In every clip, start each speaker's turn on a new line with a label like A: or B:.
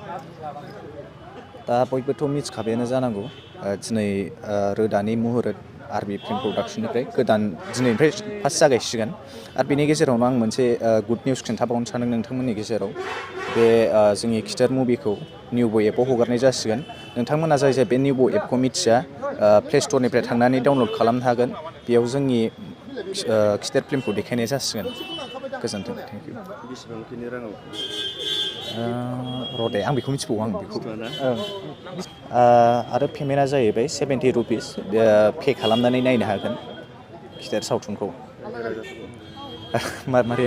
A: दा बयबोथ' मिथिखाबायानो जानांगौ दिनै रोदानि मुहुरत आरबि फिल्म प्रडाक्सननिफ्राय गोदान दिनैनिफ्राय फार्स्ट जागायसिगोन आरो बेनि गेजेरावनो आं मोनसे गुड निउस खिन्थाबावनो सानदों नोंथांमोननि गेजेराव बे जोंनि खिथेर मुभिखौ निउब' एपआव हगारनाय जासिगोन नोंथांमोना जाय जाय बे निउब' एपखौ मिथिया प्ले स्ट'रनिफ्राय थांनानै डाउनल'ड खालामनो हागोन बेयाव जोंनि खिथेर फिल्मखौ देखायनाय जासिगोन गोजोन्थों थेंक इउ
B: बेसेबांखिनि राङाव
A: रदे आं बेखौ मिथिबावो आं बेखौ आरो पेमेन्टआ जाहैबाय 70 रुपिस पे खालामनानै नायनो हागोन खिथेर सावथुनखौ मारै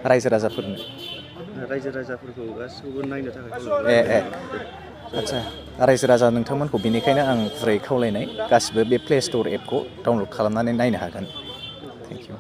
A: रायजो राजाफोरनो
B: रायजो राजाफोरखौ गासिखौबो नायनो थाखाय
A: आदसा रायजो राजा नोंथांमोनखौ बेनिखायनो आं गुरै खावलायनाय गासिबो बे प्ले स्ट'र एपखौ डाउनल'ड खालामनानै नायनो हागोन थेंक इउ